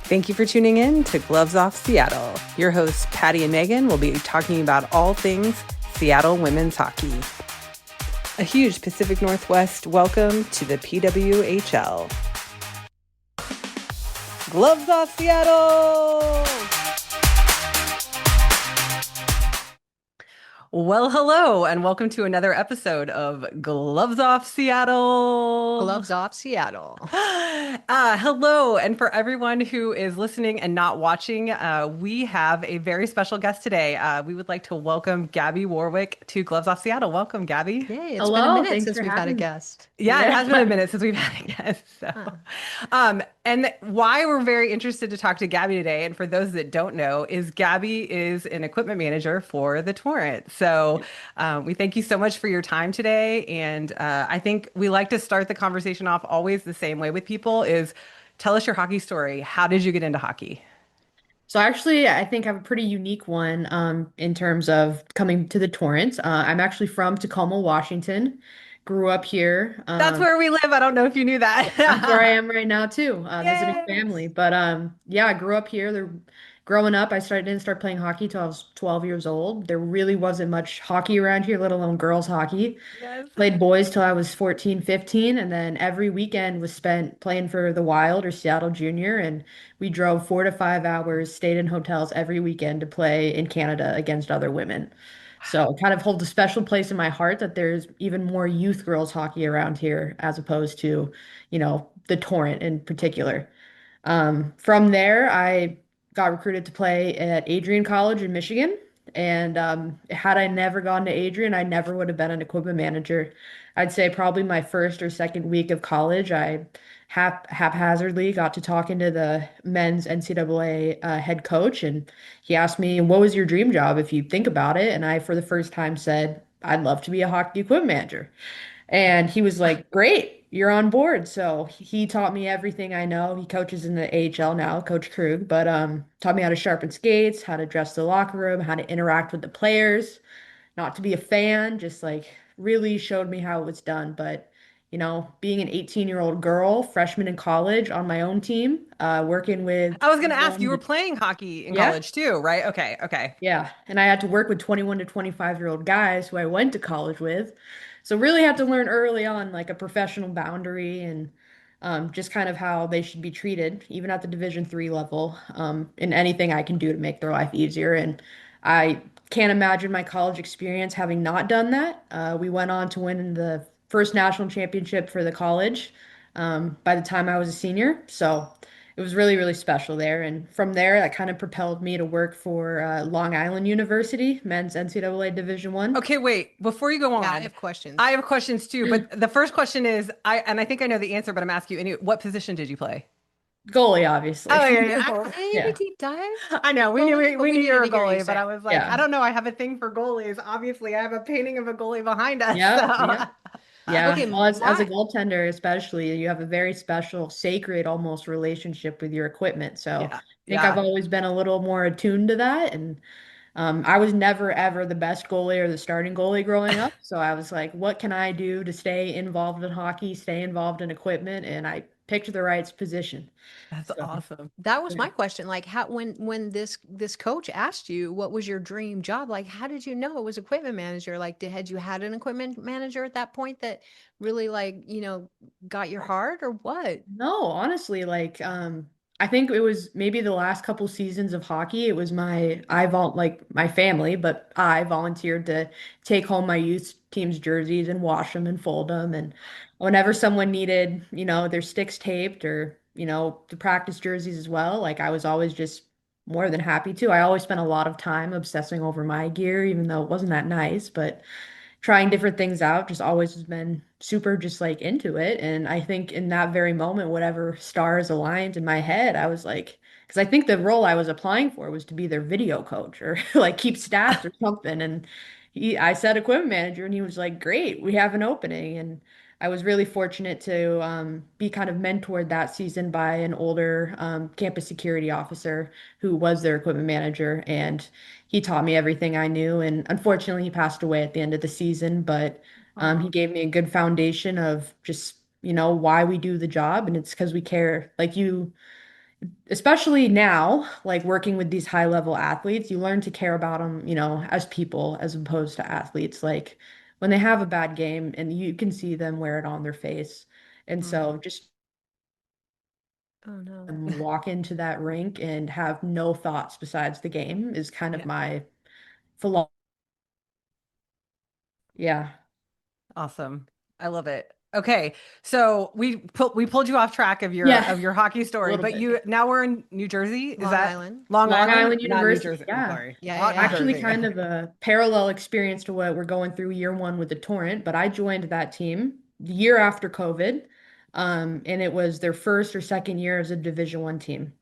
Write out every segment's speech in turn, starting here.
Thank you for tuning in to Gloves Off Seattle. Your hosts, Patty and Megan, will be talking about all things Seattle women's hockey. A huge Pacific Northwest welcome to the PWHL. Gloves Off Seattle! Well, hello, and welcome to another episode of Gloves Off Seattle. Gloves Off Seattle. Hello, and for everyone who is listening and not watching, we have a very special guest today. We would like to welcome Gabby Warwick to Gloves Off Seattle. Welcome, Gabby. Yay, it's been a Hello, minute thanks since for we've had a having me. guest. Yeah, it has been a minute since we've had a guest. And why we're very interested to talk to Gabby today, and for those that don't know, is Gabby is an equipment manager for the Torrent. So we thank you so much for your time today. And I think we like to start the conversation off always the same way with people is tell us your hockey story. How did you get into hockey? So actually, I think I have a pretty unique one in terms of coming to the Torrance. I'm actually from Tacoma, Washington. Grew up here. That's where we live. I don't know if you knew That's where I that. am right now too, visiting Yes. family. But yeah, I grew up here. Growing up, didn't start playing hockey till I was 12 years old. There really wasn't much hockey around here, let alone girls hockey. Yes. Played boys till I was 14, 15, and then every weekend was spent playing for the Wild or Seattle Junior. And we drove 4 to 5 hours, stayed in hotels every weekend to play in Canada against other women. So it kind of holds a special place in my heart that there's even more youth girls hockey around here as opposed to, the Torrent in particular. From there, I got recruited to play at Adrian College in Michigan. And had I never gone to Adrian, I never would have been an equipment manager. I'd say probably my first or second week of college, I haphazardly got to talking to the men's NCAA head coach, and he asked me, "What was your dream job if you think about it?" And I, for the first time, said, "I'd love to be a hockey equipment manager." And he was like, "Great, you're on board." So he taught me everything I know. He coaches in the AHL now, Coach Krug, but taught me how to sharpen skates, how to dress the locker room, how to interact with the players, not to be a fan, just like really showed me how it was done. But being an 18-year-old girl, freshman in college on my own team, working with I was going to ask, 21 you were to, playing hockey in yeah, college too, right? Okay, okay. yeah. And I had to work with 21 to 25-year-old guys who I went to college with. So really had to learn early on like a professional boundary and just kind of how they should be treated, even at the Division 3 level, and anything I can do to make their life easier. And I can't imagine my college experience having not done that. We went on to win the first national championship for the college by the time I was a senior. So it was really, really special there. And from there, that kind of propelled me to work for Long Island University, men's NCAA Division 1. Okay, wait. Before you go Yeah, I on, have questions. I have questions too, but the first question is I think I know the answer, but I'm asking you anyway, what position did you play? Goalie, obviously. Oh, yeah, yeah. Hey, Yeah, deep dive. I know we knew Goalie, but we we knew you needed were a to hear you goalie, but say I it. was like, I yeah, don't know. I have a thing for goalies. Obviously, I have a painting of a goalie behind us. yeah, yeah. So Yeah, Okay, well, as a my goaltender, especially, you have a very special, sacred almost relationship with your equipment. So yeah, I think I've yeah. always been a little more attuned to that. And I was never ever the best goalie or the starting goalie growing up. So I was like, what can I do to stay involved in hockey, stay involved in equipment? And I picked the right position. That's So awesome. that was yeah. my question. Like how when this coach asked you what was your dream job, like how did you know it was equipment manager? Like had you had an equipment manager at that point that really got your heart or what? No, honestly, like I think it was maybe the last couple seasons of hockey. It was like my family, but I volunteered to take home my youth team's jerseys and wash them and fold them. And whenever someone needed, their sticks taped or, the practice jerseys as well, like I was always just more than happy to. I always spent a lot of time obsessing over my gear, even though it wasn't that nice, but trying different things out just always has been super just like into it. And I think in that very moment, whatever stars aligned in my head, I was like, because I think the role I was applying for was to be their video coach or like keep stats or something. And I said equipment manager, and he was like, "Great, we have an opening." And I was really fortunate to be kind of mentored that season by an older campus security officer who was their equipment manager, and he taught me everything I knew. And unfortunately, he passed away at the end of the season, but he Oh, gave me a good foundation of just, why we do the job. And it's because we care. Like especially now, like working with these high level athletes, you learn to care about them, as people as opposed to athletes. Like when they have a bad game and you can see them wear it on their face. And Mm. so just Oh no. walk into that rink and have no thoughts besides the game is kind of Yeah. my philosophy. Yeah. Awesome. I love it. Okay. So we pulled you off track Yeah, of your hockey a story, little but bit. you now we're in New Jersey. Is Long that Island. Long Long Island? Island Not New University. Jersey. I'm Yeah. sorry. Yeah, yeah, Hot New yeah. Actually, Jersey. kind of a parallel experience to what we're going through year one with the Torrent, but I joined that team the year after COVID. And it was their first or second year as a Division One team.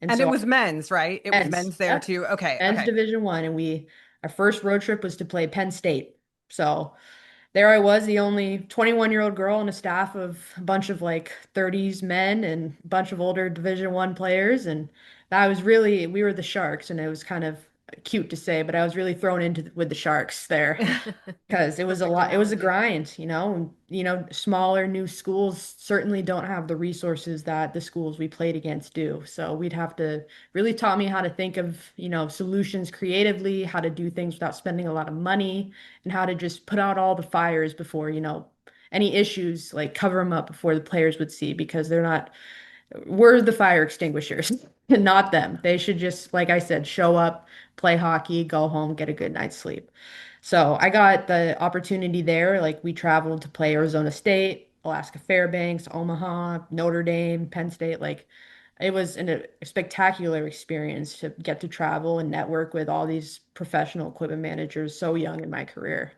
And And it so was men's, right? It was men's, men's there yep, too. Okay. men's Okay. Division One. And our first road trip was to play Penn State. So there I was, the only 21-year-old girl on a staff of a bunch of like 30s men and a bunch of older Division One players. And that was really, we were the Sharks, and it was kind of cute to say, but I was really thrown into with the Sharks there because it was a Perfect lot, it was a analogy. grind, smaller new schools certainly don't have the resources that the schools we played against do. So we'd have to really taught me how to think of, solutions creatively, how to do things without spending a lot of money, and how to just put out all the fires before, any issues, like cover them up before the players would see, because we're the fire extinguishers, not them. They should just, like I said, show up, play hockey, go home, get a good night's sleep. So I got the opportunity there. Like we traveled to play Arizona State, Alaska Fairbanks, Omaha, Notre Dame, Penn State. Like it was a spectacular experience to get to travel and network with all these professional equipment managers so young in my career.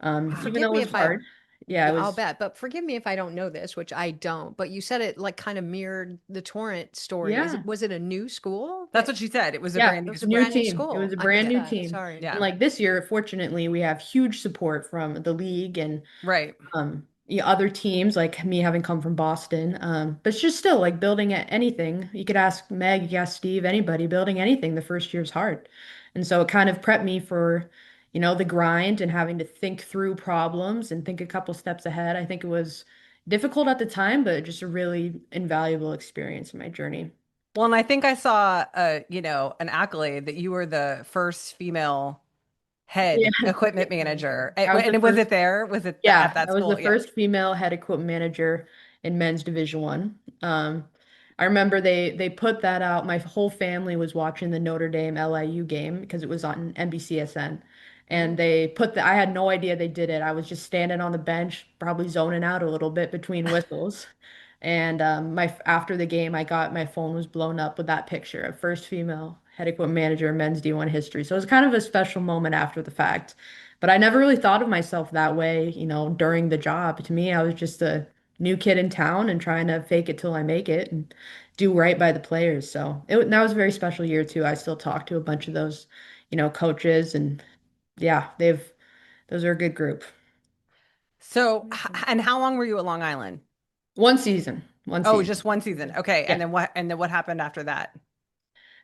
Even Forgive though me it was if I, hard. Yeah, yeah, it I'll was, bet, but forgive me if I don't know this, which I don't, but you said it like kind of mirrored the Torrent story. yeah. Was it a new school That's that what she said. It was a Yeah, brand it new was a new school. brand new team. It was school? a I brand missed new that. team. Sorry. And Yeah. like this year, fortunately, we have huge support from the league and Right. other teams, like me having come from Boston. But it's just still like building anything. You could ask Meg, you could ask Steve, anybody, building anything the first year is hard. And so it kind of prepped me for, the grind and having to think through problems and think a couple steps ahead. I think it was difficult at the time, but just a really invaluable experience in my journey. Well, and I think I saw an accolade that you were the first female Yeah. head equipment Yeah. manager. I was the And was first. it there? Was it at Yeah, that I was the school? Yeah. first female head equipment manager in men's Division One. I remember they put that out. My whole family was watching the Notre Dame LIU game because it was on NBCSN. And Mm. they I had no idea they did it. I was just standing on the bench, probably zoning out a little bit between whistles. And my after the game, I got my phone was blown up with that picture of first female head equipment manager in men's D1 history. So it was kind of a special moment after the fact. But I never really thought of myself that way, during the job. To me, I was just a new kid in town and trying to fake it till I make it and do right by the players. So that was a very special year too. I still talk to a bunch of those, coaches, and yeah, those are a good group. So, Amazing. and how long were you at Long Island? One season, one Oh, season. just one season. Okay. Yeah. And then what happened after that?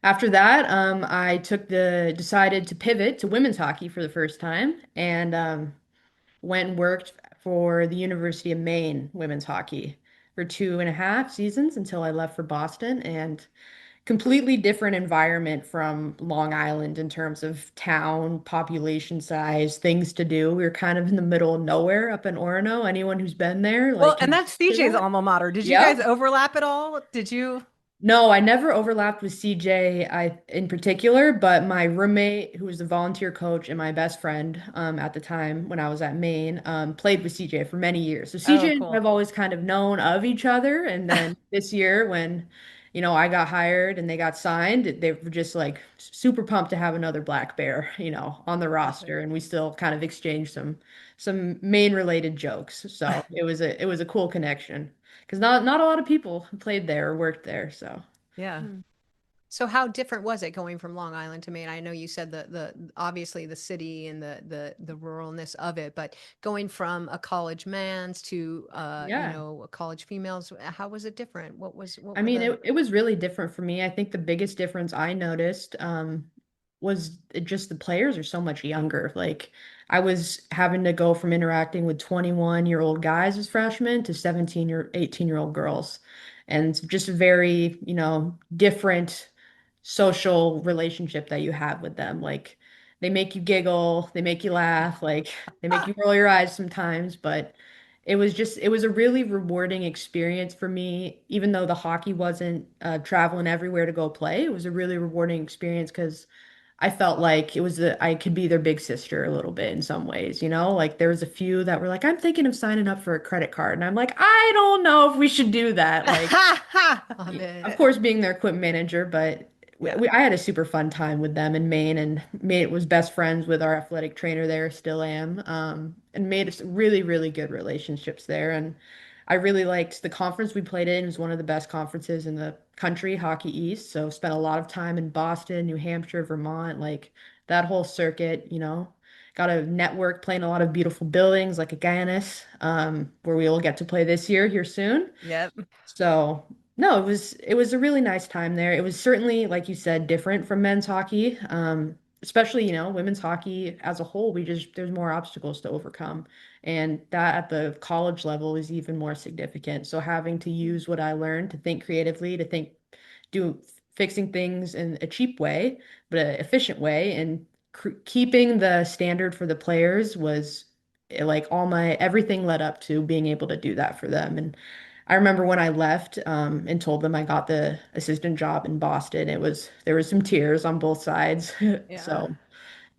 After that, I decided to pivot to women's hockey for the first time, and went and worked for the University of Maine women's hockey for 2.5 seasons until I left for Boston. And completely different environment from Long Island in terms of town, population size, things to do. We were kind of in the middle of nowhere up in Orono. Anyone who's been there, Well, like, and can that's speak to CJ's that. alma mater. Did you guys Yep. overlap at all? Did you? No, I never overlapped with CJ in particular, but my roommate, who was the volunteer coach and my best friend at the time when I was at Maine, played with CJ for many years. So Oh, CJ and I cool. have always kind of known of each other. And then this year when, I got hired and they got signed, they were just like super pumped to have another Black Bear, on the roster. Perfect. And we still kind of exchanged some Maine related jokes. So it was a cool connection because not a lot of people played there or worked there. So Yeah. Hmm. So how different was it going from Long Island to Maine? I know you said the obviously the city and the ruralness of it, but going from a college man's to yeah, a college females, how was it different? What I were mean the it was really different for me. I think the biggest difference I noticed was just the players are so much younger. Like I was having to go from interacting with 21-year-old guys as freshmen to 17 18-year-old girls. and just a very, different social relationship that you have with them. Like they make you giggle, they make you laugh, like they make you roll your eyes sometimes, but it was a really rewarding experience for me, even though the hockey wasn't traveling everywhere to go play. It was a really rewarding experience because I felt like I could be their big sister a little bit in some ways, Like there was a few that were like, I'm thinking of signing up for a credit card. And I'm like, I don't know if we should do that. Like, Love of it. course, being their equipment manager, but Yeah. I had a super fun time with them in Maine, and made was best friends with our athletic trainer there, still am, and made us really, really good relationships there. And I really liked the conference we played in. It was one of the best conferences in the country, Hockey East. So spent a lot of time in Boston, New Hampshire, Vermont, like that whole circuit, Got a network playing a lot of beautiful buildings like Agganis, where we will get to play this year here soon. Yep. So no, it was a really nice time there. It was certainly, like you said, different from men's hockey. Especially, women's hockey as a whole, there's more obstacles to overcome. And that at the college level is even more significant. So having to use what I learned to think creatively, do fixing things in a cheap way, but an efficient way, and keeping the standard for the players was like everything led up to being able to do that for them. And I remember when I left and told them I got the assistant job in Boston, there was some tears on both sides. Yeah. So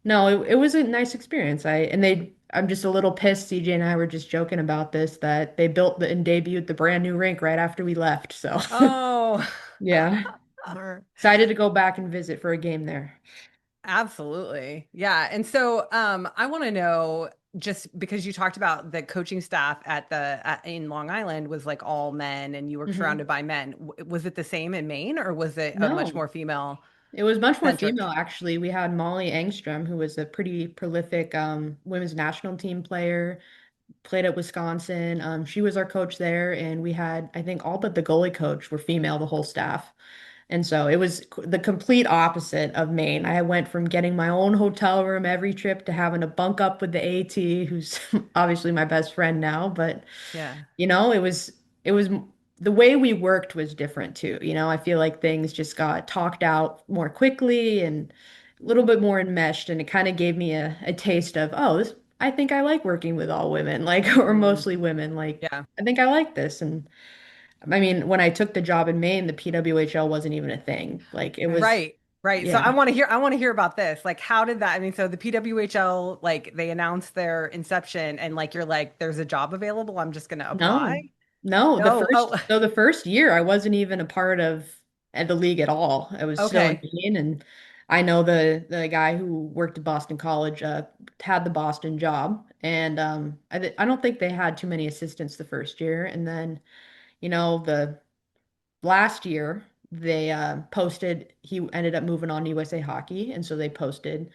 no, it was a nice experience. I'm just a little pissed. CJ and I were just joking about this that they built and debuted the brand new rink right after we left. So Oh, yeah, Bummer. excited to go back and visit for a game there. absolutely. Yeah. And so I want to know, just because you talked about the coaching staff in Long Island was like all men and you were Hmm. surrounded by men. Was it the same in Maine, or was it a much No, more female it was much more centric? female, actually. We had Molly Engstrom, who was a pretty prolific women's national team player, played at Wisconsin. She was our coach there, and we had, I think, all but the goalie coach were female, the whole staff. And so it was the complete opposite of Maine. I went from getting my own hotel room every trip to having to bunk up with the AT, who's obviously my best friend now. But, Yeah. it was the way we worked was different too. I feel like things just got talked out more quickly and a little bit more enmeshed. And it kind of gave me a taste of, oh, I think I like working with all women, like, or Mm, mostly women. Like, yeah. I think I like this. And I mean, when I took the job in Maine, the PWHL wasn't even a thing. Like it Right. was, Right. Right. So yeah. I want to hear about this. Like, how did that, I mean, so the PWHL, like they announced their inception and like you're like, there's a job available. I'm just gonna apply. No, no. No. Oh, The first year I wasn't even a part of the league at all. I was still in okay. Maine, and I know the guy who worked at Boston College had the Boston job, and I don't think they had too many assistants the first year, and then the last year they posted he ended up moving on to USA Hockey, and so they posted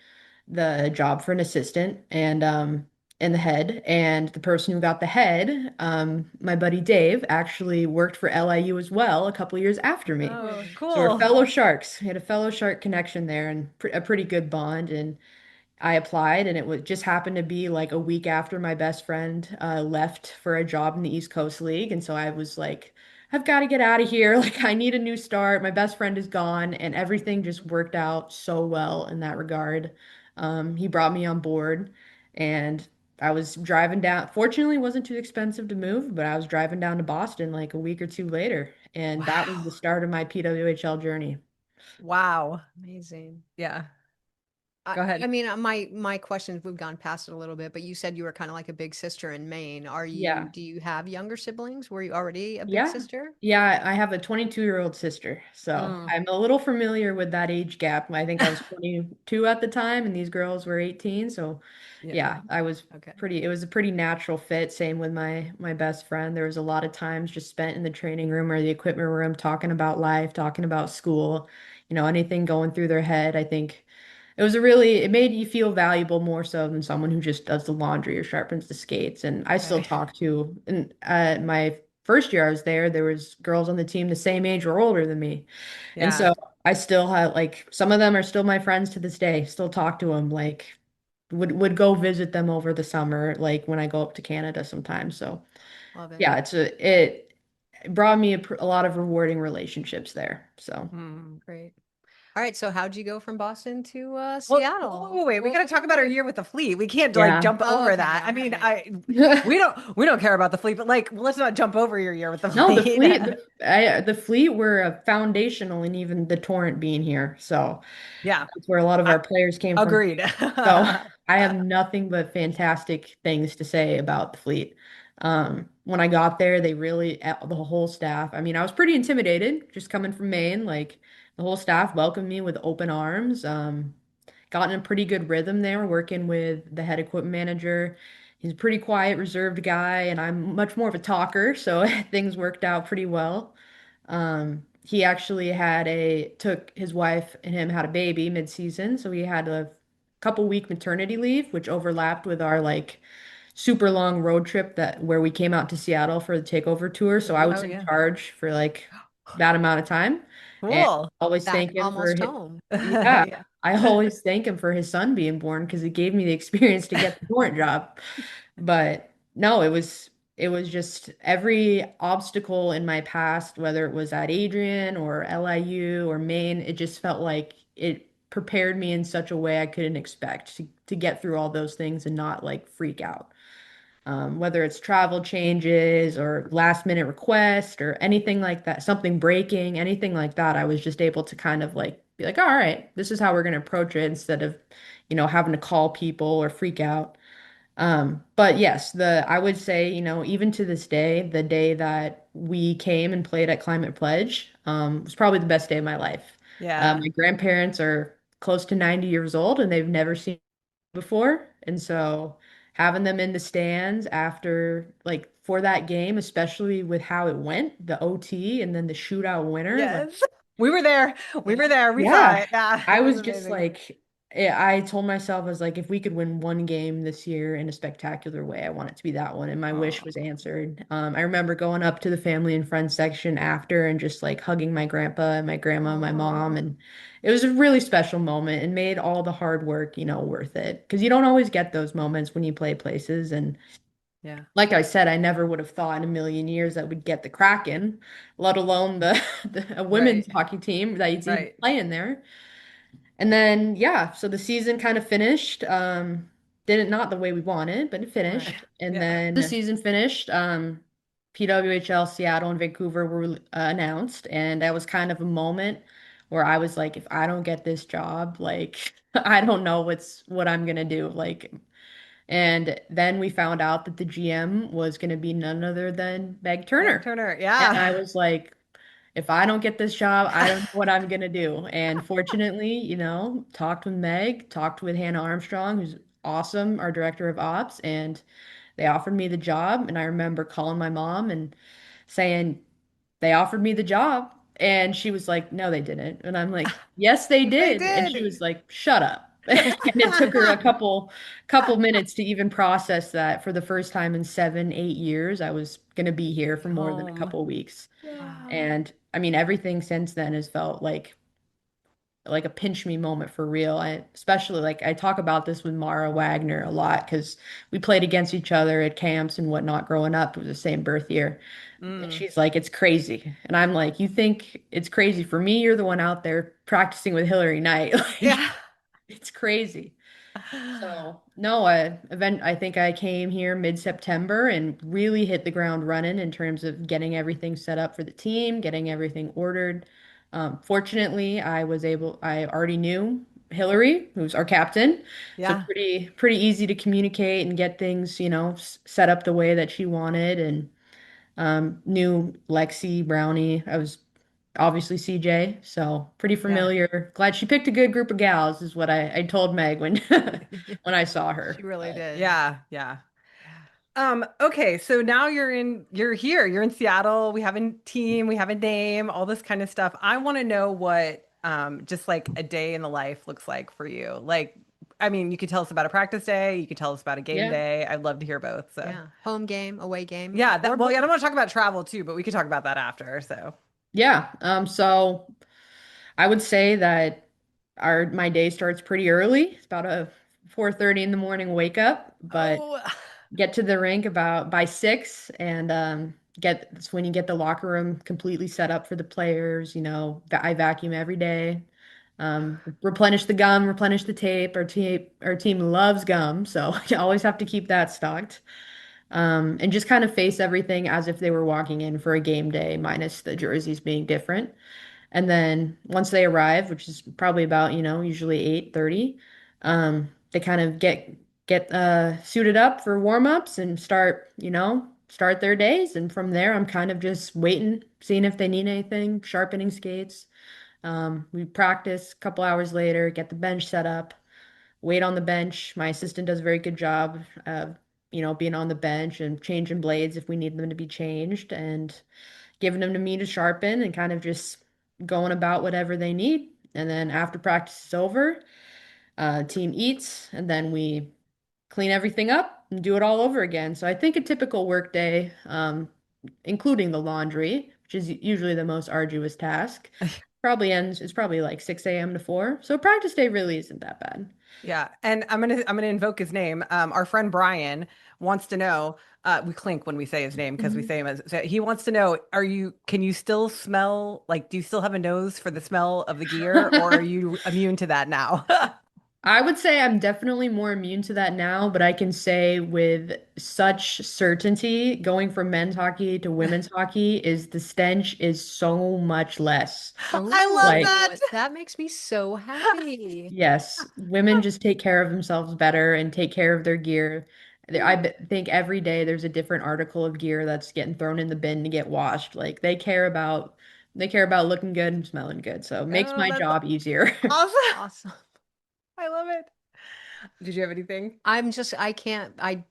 the job for an assistant and the head, and the person who got the head, my buddy Dave, actually worked for LIU as well a couple years after me. Oh, Mm. So we're cool. fellow Sharks. We had a fellow Shark connection there, and a pretty good bond. And I applied, and it was just happened to be like a week after my best friend left for a job in the East Coast League. And so I was like, I've got to get out of here. Like, I need a new start. My best friend is gone, and everything just worked out so well in that regard. He brought me on board, and I was driving down. Fortunately, it wasn't too expensive to move, but I was driving down to Boston like a week or two later, and that was the Wow. start of my PWHL journey. Wow. Amazing. Yeah. I, Go ahead. I mean, my questions, we've gone past it a little bit, but you said you were kind of like a big sister in Maine. Yeah. Do you have younger siblings? Were you already a big Yeah. sister? Yeah, I have a 22-year-old sister. So Mm, I'm a little familiar with that age gap. I think I was 22 at the time and these girls were 18. So yeah. yeah, I was Okay. it was a pretty natural fit. Same with my best friend. There was a lot of times just spent in the training room or the equipment room talking about life, talking about school, anything going through their head. I think it made you feel valuable more so than someone who just does the laundry or sharpens the skates. And I still Okay. talk to, and my first year I was there was girls on the team the same age or older than me. And Yeah. so I still have, like, some of them are still my friends to this day, still talk to them, like would go visit them over the summer, like when I go up to Canada sometimes. So Love it. yeah, it brought me a lot of rewarding relationships there. So Hmm. Great. All right. So how'd you go from Boston to Well, Seattle? wait, we What got to talk about our were- year with the fleet. We can't like yeah. jump Oh, over okay. that. I mean, Okay. we don't care about the fleet, but like, let's not jump over your year with the No, the fleet. fleet, the fleet were foundational in even the torrent being here. So Yeah, that's where a lot of I our players came from. agreed. So I have nothing but fantastic things to say about the fleet. When I got there, they really, the whole staff, I mean, I was pretty intimidated just coming from Maine. Like the whole staff welcomed me with open arms. Got in a pretty good rhythm there, working with the head equipment manager. He's a pretty quiet, reserved guy, and I'm much more of a talker, so things worked out pretty well. He actually took his wife and him had a baby mid-season, so he had a couple week maternity leave, which overlapped with our like super long road trip that where we came out to Seattle for the takeover tour. So I Oh was in yeah, charge for like that amount of time, and cool. I always Back thank him for almost home. yeah. Yeah, I always thank him for his son being born because it gave me the experience to get the torrent job. But no, it was just every obstacle in my past, whether it was at Adrian or LIU or Maine, it just felt like it prepared me in such a way I couldn't expect to get through all those things and not like freak out. Whether it's travel changes or last minute request or anything like that, something breaking, anything like that, I was just able to kind of like be like, all right, this is how we're going to approach it instead of, having to call people or freak out. But yes, I would say, even to this day, the day that we came and played at Climate Pledge, was probably the best day of my life. yeah, My grandparents are close to 90 years old and they've never seen before. And so having them in the stands after like for that game, especially with how it went, the OT and then the shootout winner, like yes. We were there. We Yeah. were there. We saw yeah, it. Yeah, I it was was just amazing. like, I told myself, I was like, if we could win one game this year in a spectacular way, I want it to be that one. And my wish was Oh, answered. I remember going up to the family and friends section after and just like hugging my grandpa and my grandma and my mom. oh, And it was a really special moment and made all the hard work, worth it. Because you don't always get those moments when you play places. And yeah. like I said, I never would have thought in a million years that we'd get the Kraken, let alone a women's Right, hockey team that is even right, playing there. And then yeah, so the season kind of finished. Didn't not the way we wanted, but it right. finished. And Yeah. then the season finished. PWHL Seattle and Vancouver were announced, and that was kind of a moment where I was like, if I don't get this job, like I don't know what I'm gonna do. Like, and then we found out that the GM was gonna be none other than Meg Meg Turner. Turner. And I Yeah. was like, if I don't get this job, I don't know what I'm gonna do. And fortunately, talked with Meg, talked with Hannah Armstrong, who's awesome, our director of ops, and they offered me the job. And I remember calling my mom and saying, they offered me the job. And she was like, no, they didn't. And I'm like, yes, they They did. And she did. was like, shut up. And it took her a couple minutes to even process that for the first time in 7, 8 years. I was gonna be here for more than a Home. couple weeks. Wow. And I mean, everything since then has felt like a pinch me moment for real. I especially like I talk about this with Mara Wagner a lot because we played against each other at camps and whatnot growing up. It was the same birth year. And Mm. she's like, it's crazy. And I'm like, you think it's crazy for me? You're the one out there practicing with Hillary Knight. Like, Yeah. it's crazy. So no, I think I came here mid-September and really hit the ground running in terms of getting everything set up for the team, getting everything ordered. Fortunately, I already knew Hillary, who's our captain, so Yeah. pretty easy to communicate and get things, set up the way that she wanted, and knew Lexi, Brownie. I was obviously CJ, so pretty Yeah. familiar. Glad she picked a good group of gals, is what I told Meg when when I saw She her. really But did. Yeah. Yeah. Okay, so now you're here, you're in Seattle. We have a team, we have a name, all this kind of stuff. I want to know what just like a day in the life looks like for you. Like, I mean, you could tell us about a practice day, you could tell us about a game yeah, day. I'd love to hear both. So Yeah. Home game, away game, yeah, or well, yeah, I don't both. want to talk about travel too, but we could talk about that after. So yeah. So I would say that our my day starts pretty early. It's about a 4:30 in the morning wake up, but oh get to the rink about by 6 and That's when you get the locker room completely set up for the players. I vacuum every day. Replenish the gum, replenish the tape. Our team loves gum, so you always have to keep that stocked. And just kind of face everything as if they were walking in for a game day, minus the jerseys being different. And then once they arrive, which is probably about, usually 8:30, they kind of get suited up for warm-ups and start their days. And from there, I'm kind of just waiting, seeing if they need anything, sharpening skates. We practice a couple hours later, get the bench set up, wait on the bench. My assistant does a very good job of, being on the bench and changing blades if we need them to be changed and giving them to me to sharpen and kind of just going about whatever they need. And then after practice is over, team eats, and then we clean everything up and do it all over again. So I think a typical work day, including the laundry, which is usually the most arduous task, it's probably like 6 a.m. to 4. So practice day really isn't that bad. Yeah, and I'm gonna invoke his name. Our friend Brian wants to know. We clink when we say his name because we Mhm. say him as. So he wants to know: Can you still smell? Like, do you still have a nose for the smell of the gear, or are you immune to that now? I would say I'm definitely more immune to that now, but I can say with such certainty, going from men's hockey to women's hockey is the stench is so much less. I love Like, that. Oh, that makes me so happy. yes, women just take care of themselves better and take care of their gear. Think every day there's a different article of gear that's getting thrown in the bin to get washed. Like they care about looking good and smelling good. So it makes Oh, my that's job easier. awesome. Awesome. I love it. Did you have anything? I can't, I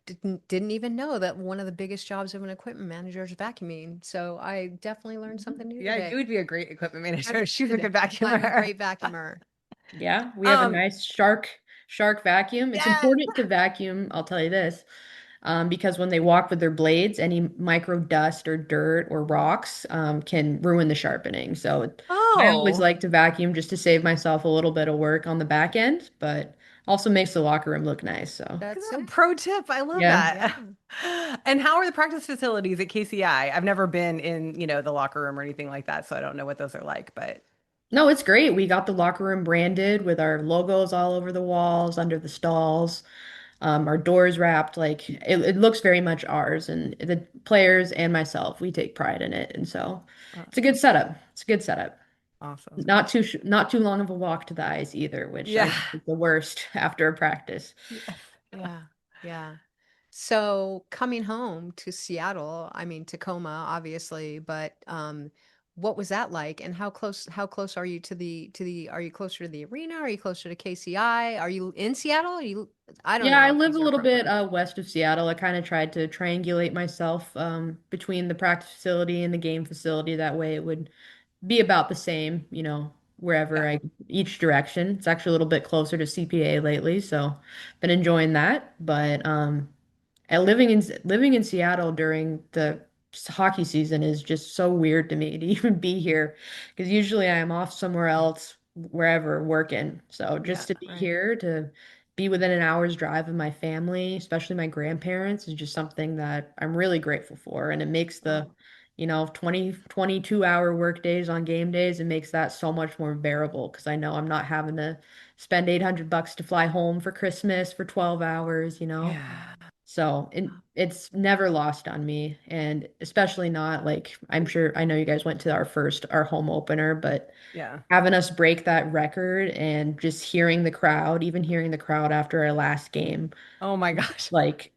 didn't even know that one of the biggest jobs of an equipment manager is vacuuming. So I definitely learned something new Yeah, you today. would be a great equipment manager. I'm, She's a good I'm a vacuumer. great vacuumer. Yeah, we have a Um, nice shark vacuum. It's yes. important to vacuum, I'll tell you this, because when they walk with their blades, any micro dust or dirt or rocks can ruin the sharpening. So I always Oh, like to vacuum just to save myself a little bit of work on the back end, but also makes the locker room look nice. So That's a it. pro tip. I love yeah. Yeah. that. And how are the practice facilities at KCI? I've never been in, the locker room or anything like that, so I don't know what those are like, but No, it's great. We got the locker room branded with our logos all over the walls, under the stalls. Our doors wrapped. Like it looks very much ours, and the players and myself, we take pride in it. And so it's a good setup. It's a good setup. awesome. Not too long of a walk to the ice either, which I Yeah. know is the worst after a practice. Yes. Yeah. Yeah. So coming home to Seattle, I mean Tacoma, obviously, but what was that like? And how close are you to the are you closer to the arena? Are you closer to KCI? Are you in Seattle? I don't Yeah, I know if live these a are little bit appropriate. west of Seattle. I kind of tried to triangulate myself between the practice facility and the game facility. That way it would be about the same, Yeah. wherever each direction. It's actually a little bit closer to CPA lately, so been enjoying that. But and living in Seattle during the hockey season is just so weird to me to even be here because usually I am off somewhere else, wherever working. So Yeah. just to be Right. here, to be within an hour's drive of my family, especially my grandparents, is just something that I'm really grateful for. And it makes the, Oh, 22-hour work days on game days, it makes that so much more bearable because I know I'm not having to spend $800 to fly home for Christmas for 12 hours. Yeah. So it's never lost on me, and especially not like I know you guys went to our home opener, but Yeah. having us break that record and just even hearing the crowd after our last game, Oh my gosh. like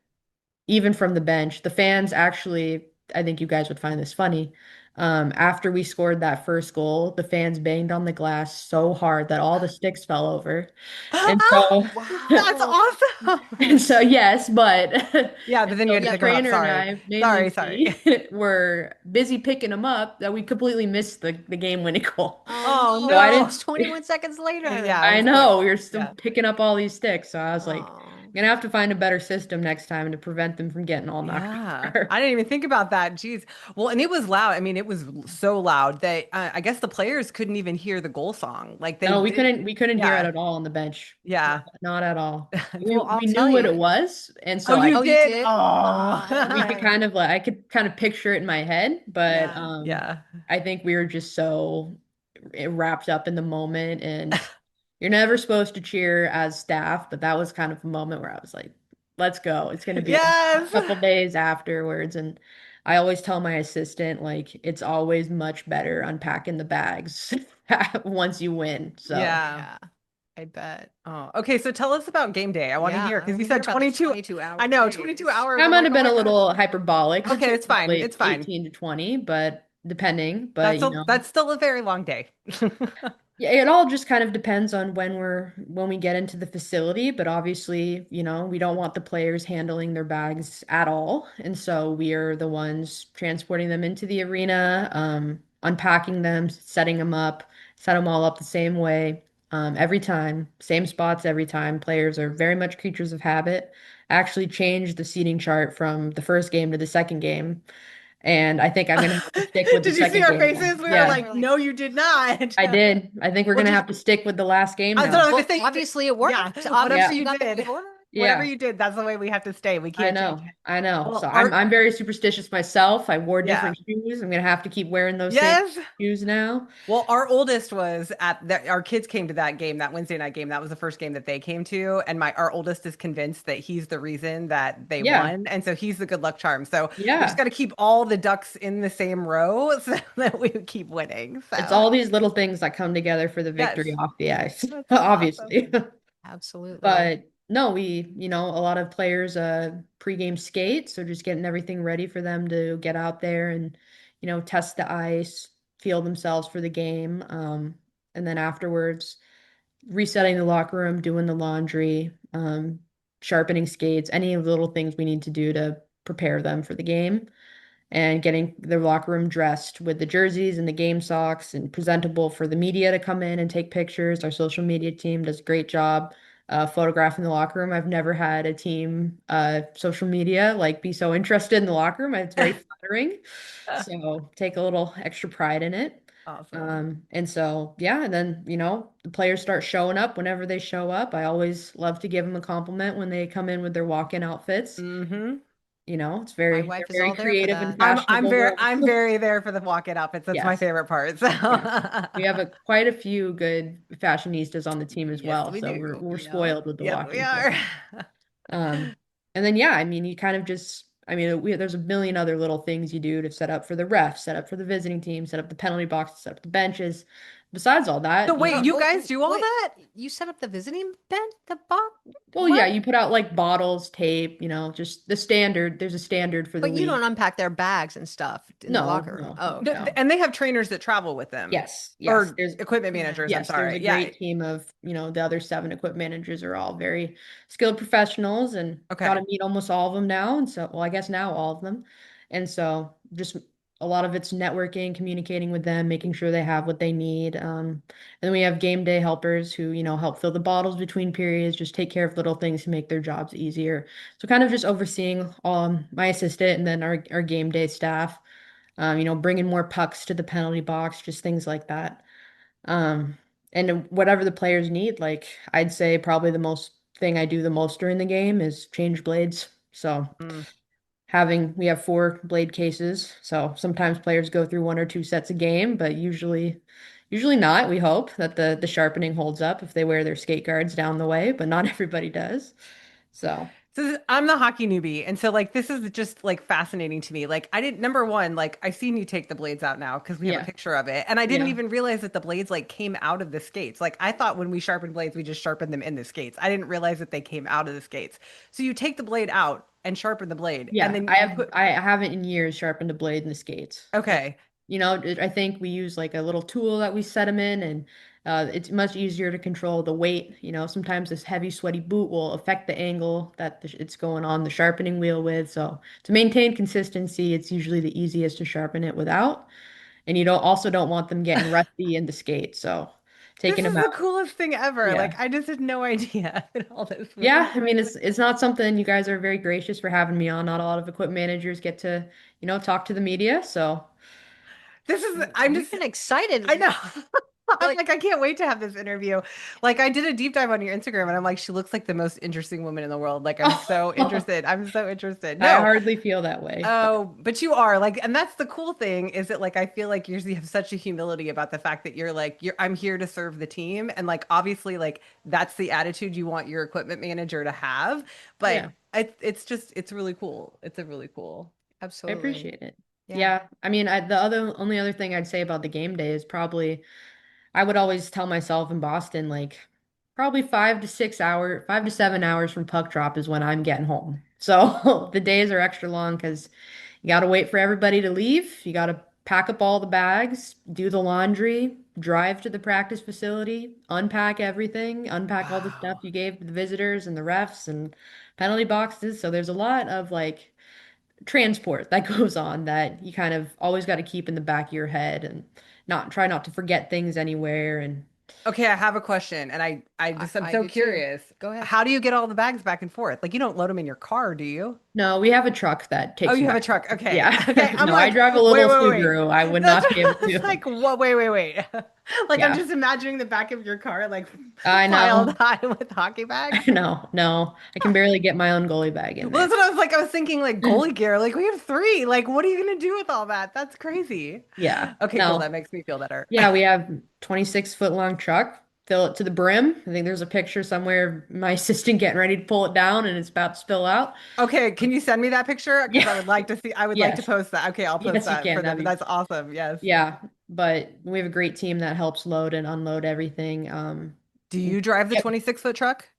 even from the bench, the fans actually, I think you guys would find this funny. After we scored that first goal, the fans banged on the glass so hard that all the sticks fell over. And so That's wow. awesome. And so, yes, but Yeah, but and then you so had to the Yeah. pick them up. trainer and Sorry. I, Sorry, mainly sorry. me, were busy picking them up that we completely missed the game-winning goal. Oh Oh So I no, no. it's didn't. 21 seconds later. Yeah, it I was quick. know we were still Yeah. picking up all these sticks, so I was like, Oh. gonna have to find a better system next time to prevent them from getting all knocked Yeah, over. I didn't even think about that. Jeez. Well, and it was loud. I mean, it was so loud that I guess the players couldn't even hear the goal song. Like No, we they couldn't hear it yeah, at all on the bench. yeah. Not at all. Well, I'll We tell knew what you. it was, and Oh, so you Oh, you did? did? Oh, we could Oh, kind of like I could kind of picture it in my head, but yeah. yeah. I think we were just so wrapped up in the moment, and you're never supposed to cheer as staff, but that was kind of a moment where I was like, let's go. It's going to be a Yes. couple days afterwards, and I always tell my assistant like it's always much better unpacking the bags once you win. So Yeah. Yeah. I bet. Oh, okay. So tell us about game day. I want to Yeah, hear I because want you to hear said about this 22. 22-hour I know, days. 22 hours. that I'm might like, have oh been my a gosh. little hyperbolic. Okay, it's fine. Probably It's fine. 18 to 20, but depending. But That's that's still a very long day. yeah, it all just kind of depends on when we get into the facility, but obviously, we don't want the players handling their bags at all. And so we are the ones transporting them into the arena, unpacking them, setting them up, set them all up the same way, every time, same spots every time. Players are very much creatures of habit. I actually changed the seating chart from the first game to the second game, and I think I'm gonna have to stick with the Did you see second our game now. faces? We were Yeah. We're like, like, no, you did not. I did. I think we're Well, gonna just have to stick with the last game I was now. gonna well, say, obviously it yeah, worked. whatever Yeah, Obviously you you got the did, big order. whatever yeah, you did, that's the way we have to stay. We I can't change know. it. I know. So Well, I'm very superstitious myself. I wore yeah, different shoes. I'm gonna have to keep wearing those same yes. shoes now. Well, our oldest was at that. Our kids came to that game, that Wednesday night game. That was the first game that they came to, and our oldest is convinced that he's the reason that they Yeah. won, and so he's the good luck charm. So we just Yeah. got to keep all the ducks in the same row so that we keep winning. It's So all these little things that come together for the yes, victory off the ice, that's awesome. obviously. Absolutely. But no, a lot of players pregame skate, so just getting everything ready for them to get out there and, test the ice, feel themselves for the game. And then afterwards, resetting the locker room, doing the laundry, sharpening skates, any of the little things we need to do to prepare them for the game, and getting their locker room dressed with the jerseys and the game socks and presentable for the media to come in and take pictures. Our social media team does a great job photographing the locker room. I've never had a team social media like be so interested in the locker room. It's very flattering. So take a little extra pride in it. Awesome. And so, yeah, and then, the players start showing up whenever they show up. I always love to give them a compliment when they come in with their walk-in outfits. Hmm. It's My they're wife is very all there for creative and that. fashionable. I'm very there for the walk-in outfits. That's my Yes, favorite part. So yes. We have quite a few good fashionistas on the team as yes, well, we so do. we're Yep. spoiled with the Yes, we walk-in are. kit. Um, and then yeah, I mean, you kind of just, I mean, there's a million other little things you do to set up for the refs, set up for the visiting team, set up the penalty box, set up the benches. Besides all So that, wait, you guys do all Wait, that? you set up the visiting bed, the box? well, yeah, What? you put out like bottles, tape, just the standard. There's a standard for the But you don't league. unpack their bags and stuff in the No, locker room. no, Oh, okay. no. And they have trainers that travel with them Yes, yes. or equipment managers. I'm There's sorry. a Yeah. great team of, the other seven equipment managers are all very skilled professionals, and got Okay. to meet almost all of them now. And so, well, I guess now all of them. And so just a lot of it's networking, communicating with them, making sure they have what they need. And then we have game day helpers who, help fill the bottles between periods, just take care of little things to make their jobs easier. So kind of just overseeing my assistant and then our game day staff, bringing more pucks to the penalty box, just things like that. Um, and whatever the players need, like I'd say probably the most thing I do the most during the game is change blades. So Mm. we have 4 blade cases. So sometimes players go through 1 or 2 sets a game, but usually not. We hope that the sharpening holds up if they wear their skate guards down the way, but not everybody does. So So I'm the hockey newbie, and so like this is just like fascinating to me. Like I didn't number one, like I seen you take the blades out now because we have a yeah, picture of it, and I didn't yeah. even realize that the blades like came out of the skates. Like I thought when we sharpened blades, we just sharpened them in the skates. I didn't realize that they came out of the skates. So you take the blade out and sharpen the blade, and Yeah, then you put I haven't in years sharpened a blade in the skates. okay. I think we use like a little tool that we set them in, and it's much easier to control the weight. Sometimes this heavy, sweaty boot will affect the angle that it's going on the sharpening wheel with. So to maintain consistency, it's usually the easiest to sharpen it without. And you don't want them getting rusty in the skate. So This taking is them the out. coolest thing ever. Yeah. Like I just had no idea that all this was. Yeah, I mean it's not something you guys are very gracious for having me on. Not a lot of equipment managers get to, talk to the media. So This is I'm We've just been excited. I know. I'm Like, like, I can't wait to have this interview. Like, I did a deep dive on your Instagram and I'm like, she looks like the most interesting woman in the world. Like, I'm so interested. I'm so interested. I No. hardly feel that way, but Oh, but you are like, and that's the cool thing is that like I feel like you have such a humility about the fact that you're like, I'm here to serve the team. And like obviously, like that's the attitude you want your equipment manager to have. But yeah, it's just it's really cool. It's a really cool. I absolutely. appreciate it. Yeah. Yeah, I mean, the only other thing I'd say about the game day is probably I would always tell myself in Boston, like probably 5 to 7 hours from puck drop is when I'm getting home. So the days are extra long because you got to wait for everybody to leave. You got to pack up all the bags, do the laundry, drive to the practice facility, unpack everything, unpack all the stuff Wow. you gave to the visitors and the refs and penalty boxes. So there's a lot of like transport that goes on that you kind of always got to keep in the back of your head and not to forget things anywhere. And Okay, I have a question, and I'm I so do too. curious. Go ahead. How do you get all the bags back and forth? Like you don't load them in your car, do you? no, we have a truck that Oh, takes them you have a back. truck. Okay. Yeah. Okay. I'm No, I like, drive a wait, little wait, wait. Subaru. I would That's not what be I able was to. like, what? Wait. Like I'm Yeah, just imagining the back of your car like I piled know. high with hockey bags. No, I can barely get my own goalie bag in Well, there. that's what I was like. I was thinking like goalie gear. Like we have three. Like what are you gonna do with all that? That's crazy. Yeah, Okay, cool. no. That makes me feel better. Yeah, we have 26-foot long truck, fill it to the brim. I think there's a picture somewhere of my assistant getting ready to pull it down and it's about to spill out. Okay, can you send me that picture? Because I Yeah. would like to see. I would like to Yes. post that. Okay, I'll post Yes, you that for can. them. That'd be That's awesome. Yes. Yeah, but we have a great team that helps load and unload everything. Do you drive the Yep. 26-foot truck?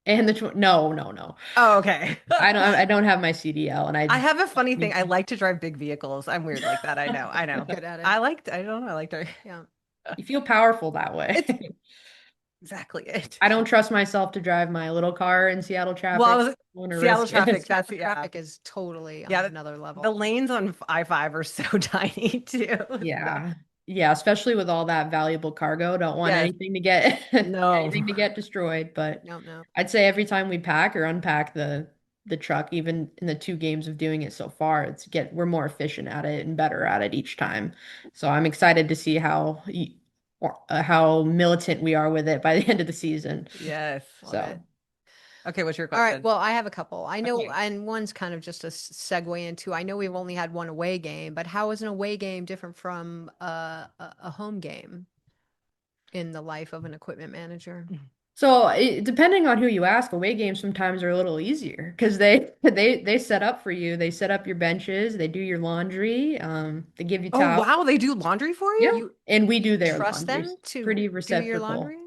And no. Oh, okay. I don't have my CDL, and I I have a funny thing. mean, I like to drive big vehicles. I'm weird like that. I know. I know. Good at it. I don't know. I like to. Yeah. you feel powerful that way. It's exactly it. I don't trust myself to drive my little car in Seattle Well, I traffic. I was want to Seattle risk traffic. it. That's yeah. Traffic is totally on Yeah. another The level. lanes on I-5 are so tiny too. Yeah. Yeah, especially with all that valuable cargo. Don't want Yes. anything to get No. anything to get destroyed. But No, no. I'd say every time we pack or unpack the truck, even in the 2 games of doing it so far, we're more efficient at it and better at it each time. So I'm excited to see how militant we are with it by the end of the season. Yes. Love it. So Okay, what's your All right. question? Well, I have a couple. I know, Okay. and one's kind of just a segue into, I know we've only had one away game, but how is an away game different from a home game in the life of an equipment manager? depending on who you ask, away games sometimes are a little easier because they set up for you. They set up your benches, they do your laundry, they give you Oh, towels. wow, they do laundry for Yeah, you? You and we do their trust laundry. them to Pretty do your reciprocal. laundry?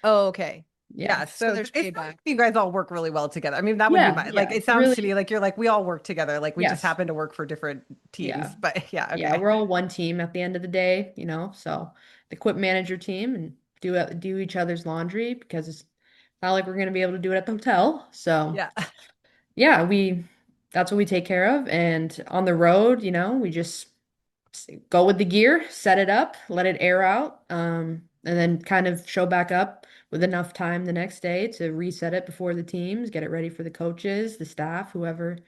Oh, okay. Yeah. Yeah, So so there's it sounds payback. like you guys all work really well together. I mean, that would be Yeah, my like yeah. it It's sounds to really me like you're like we all work together. Like we just yes. happen to work for different teams. Yeah. But yeah, Yeah, okay. we're all one team at the end of the day, so the equip manager team and do each other's laundry because it's not like we're gonna be able to do it at the hotel. So Yeah. yeah, that's what we take care of. And on the road, we just go with the gear, set it up, let it air out, and then kind of show back up with enough time the next day to reset it before the teams, get it ready for the coaches, the staff, whoever's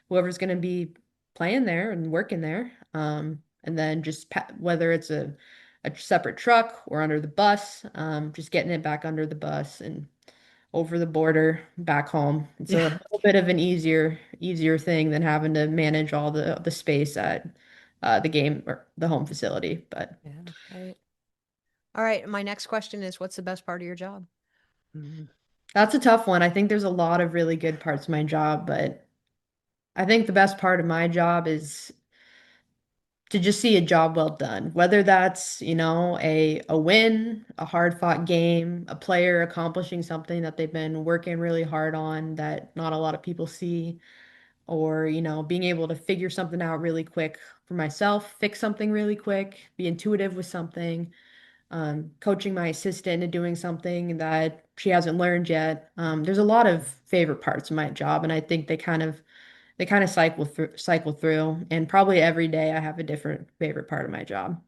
going to be playing there and working there. And then just whether it's a separate truck or under the bus, just getting it back under the bus and over the border back home. It's a Yeah. little bit of an easier thing than having to manage all the space at the game or the home facility. But Yeah. Right. All right. My next question is, what's the best part of your job? Mhm. that's a tough one. I think there's a lot of really good parts of my job, but I think the best part of my job is to just see a job well done, whether that's, a win, a hard-fought game, a player accomplishing something that they've been working really hard on that not a lot of people see, or, being able to figure something out really quick for myself, fix something really quick, be intuitive with something, coaching my assistant into doing something that she hasn't learned yet. There's a lot of favorite parts of my job, and I think they kind of cycle through, and probably every day I have a different favorite part of my job.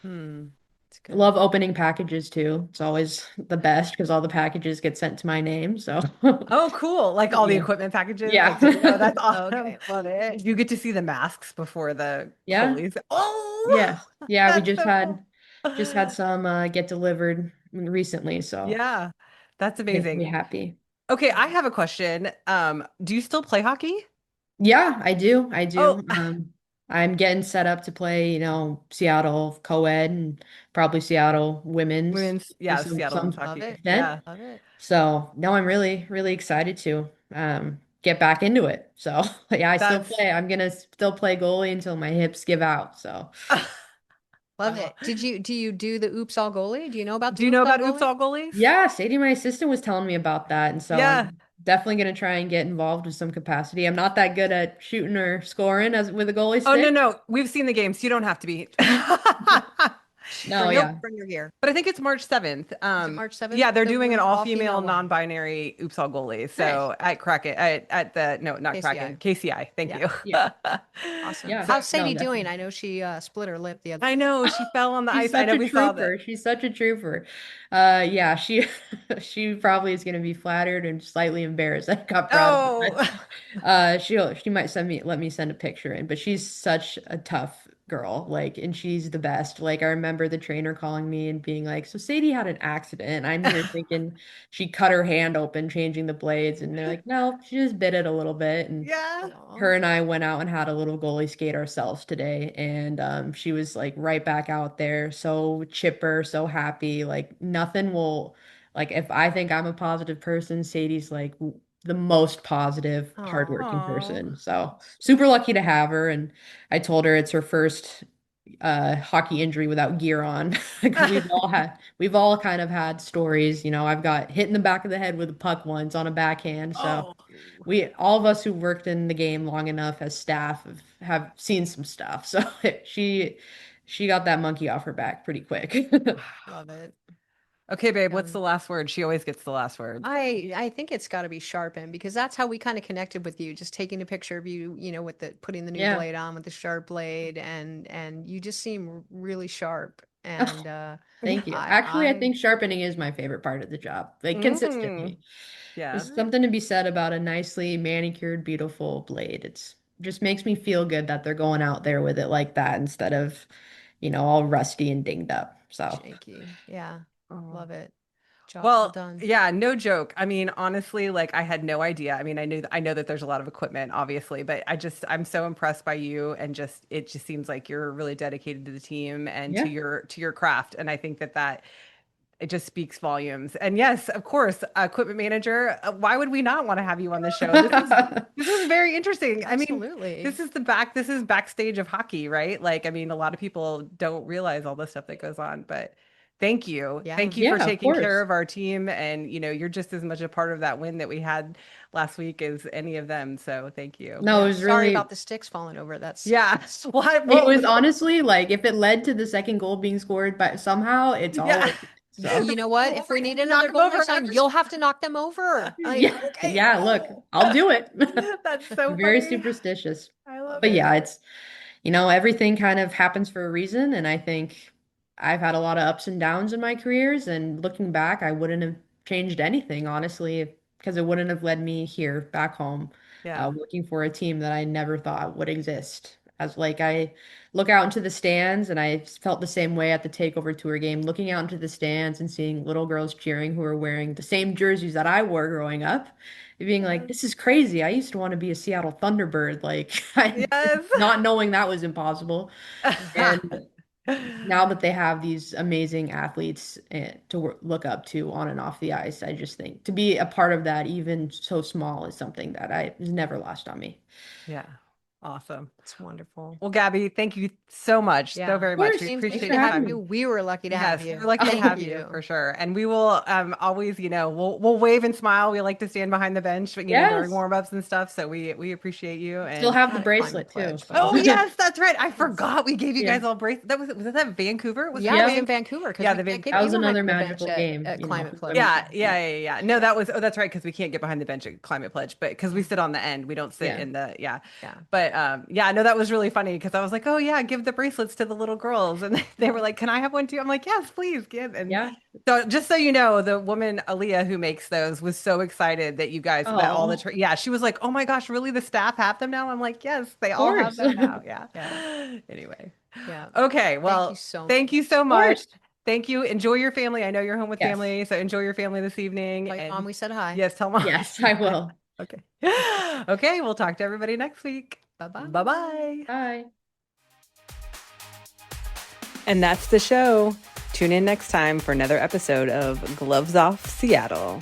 Hmm. It's good. Love opening packages too. It's always the best because all the packages get sent to my name. So Oh, cool. Like all the yeah. equipment packages. Yeah. Like, oh, that's awesome. Okay, love it. You get to see the masks before the Yeah. goalies. Oh, Yes. Yeah, we that's so cool. just had some get delivered recently, so Yeah, that's thankfully amazing. happy. Okay, I have a question. Do you still play hockey? Yeah, I do. I Oh, do. I'm getting set up to play, Seattle co-ed and probably Seattle women's women's, to yeah, Seattle women's some Love hockey. it. extent. Yeah. Love it. So no, I'm really, really excited to get back into it. So yeah, I still That's play. I'm gonna still play goalie until my hips give out. So Love it. Do you do the oops all goalie? Do you know about do the you oops know all about Oops goalie? All Goalies? yeah, Sadie, my assistant, was telling me about that, and so Yeah. I'm definitely gonna try and get involved with some capacity. I'm not that good at shooting or scoring as with a goalie Oh, no, stick. no. We've seen the games. You don't have to be. No, Bring your yeah. bring your gear. But I think it's March 7th. Is it March 7th? Yeah, they're The doing an women all-female, all-female one. non-binary Oops All Goalies. Nice. So at Kraken, at the no, not Kraken, KCI. KCI. Thank Yeah. you. Yeah. Awesome. Yeah. How's No, Sadie doing? definitely. I know she split her lip the other I know she fell on the She's ice. I such know a we saw that. trooper. She's such a trooper. Yeah, she she probably is gonna be flattered and slightly embarrassed that I got proud of her. Oh, But she might let me send a picture in, but she's such a tough girl, like, and she's the best. Like I remember the trainer calling me and being like, "So Sadie had an accident." I'm here thinking she cut her hand open changing the blades, and they're like, "No, she just bit it a little bit." And yeah. Aw. her and I went out and had a little goalie skate ourselves today, and she was like right back out there, so chipper, so happy. Like nothing will, like if I think I'm a positive person, Sadie's like the most positive, Aw. hardworking Oh, person. So super lucky to have her. And I told her it's her first hockey injury without gear on because we've all kind of had stories. I've got hit in the back of the head with a puck once on a backhand, so oh. we all of us who worked in the game long enough as staff have seen some stuff. So she got that monkey off her back pretty quick. Love it. Okay, babe, what's Um, the last word? She always gets the last word. I think it's got to be sharpened because that's how we kind of connected with you. Just taking a picture of you, with the putting the new Yeah. blade on with the sharp blade, and you just seem really sharp. And Thank you. I Actually, I I think sharpening is my favorite part of the job, like Mm, consistently. yeah. There's Alright. something to be said about a nicely manicured, beautiful blade. It's just makes me feel good that they're going out there with it like that instead of, all rusty and dinged up. So, Shaky. Yeah, Oh. love it. Job well Well, done. yeah, no joke. I mean, honestly, like I had no idea. I mean, I know that there's a lot of equipment, obviously, but I'm so impressed by you and just it just seems like you're really dedicated to the team and yeah. to your craft. And I think that it just speaks volumes. And yes, of course, equipment manager, why would we not want to have you on the show? This is very interesting. I mean, Absolutely. this is backstage of hockey, right? Like, I mean, a lot of people don't realize all the stuff that goes on, but thank you. Yeah. Thank you for Yeah, of taking care course. of our team. And, you're just as much a part of that win that we had last week as any of them. So thank you. No, it Yeah. was Sorry about really, the sticks falling over. That's Yeah. What? it Well, was honestly like if it led to the second goal being scored, but somehow it's all yeah. worth it. So, you know what? If we need Knock another them goal over. next time, you'll have to knock them over. Like, yeah, okay. yeah, look, I'll do it. That's so Very funny. superstitious. I love But it. yeah, it's, everything kind of happens for a reason. And I think I've had a lot of ups and downs in my careers. And looking back, I wouldn't have changed anything, honestly, because it wouldn't have led me here back home, Yeah. working for a team that I never thought would exist. As like I look out into the stands, and I felt the same way at the Takeover Tour game, looking out into the stands and seeing little girls cheering who are wearing the same jerseys that I wore growing up, and being like, this is crazy. I used to want to be a Seattle Thunderbird, like I Yes. not knowing that was impossible. And now that they have these amazing athletes to look up to on and off the ice, I just think to be a part of that, even so small, is something that I was never lost on me. Yeah. Awesome. It's wonderful. Well, Gabby, thank you so much, so Yeah. very Of much. We course. James, Thanks appreciate for lucky to your have having time. me. you. We were lucky to have Yes, you. we're lucky to Thank have you you. for sure. And we will always, we'll wave and smile. We like to stand behind the bench, during Yes. warm-ups and stuff. So we appreciate you. Still And have the Got a climate bracelet too. pledge, So but oh yes, that's right. I yes. forgot we gave you yeah. guys all bracelets. Was that Vancouver? Was Yeah, it it was Yep. in Vancouver because Yeah, we the can't Vancouver. get That was behind another the bench magical game, at Climate Pledge. No, that was, oh, that's right, because we can't get behind the bench at Climate Pledge, but because we sit on the end, we don't sit Yeah. in the, yeah. Yeah. But But yeah, no, that was really funny because I was like, oh yeah, give the bracelets to the little girls. And they were like, can I have one too? I'm like, yes, please give. And Yeah. so just so you know, the woman, Aaliyah, who makes those was so excited that you guys, that all the, Oh, of yeah, she was like, oh my gosh, really? The staff have them now? I'm like, yes, they all have course. them Of now. Yeah. Yeah. Anyway. Yeah. Okay. Thank Well, you so thank you much. so much. course. Thank you. Enjoy your family. I know you're home with Yes. family, so enjoy your family this evening. Like, And Mom, we said hi. yes, tell mom. Yes, I will. Okay. Okay. We'll talk to everybody next week. Bye-bye. Bye-bye. Bye. And that's the show. Tune in next time for another episode of Gloves Off Seattle.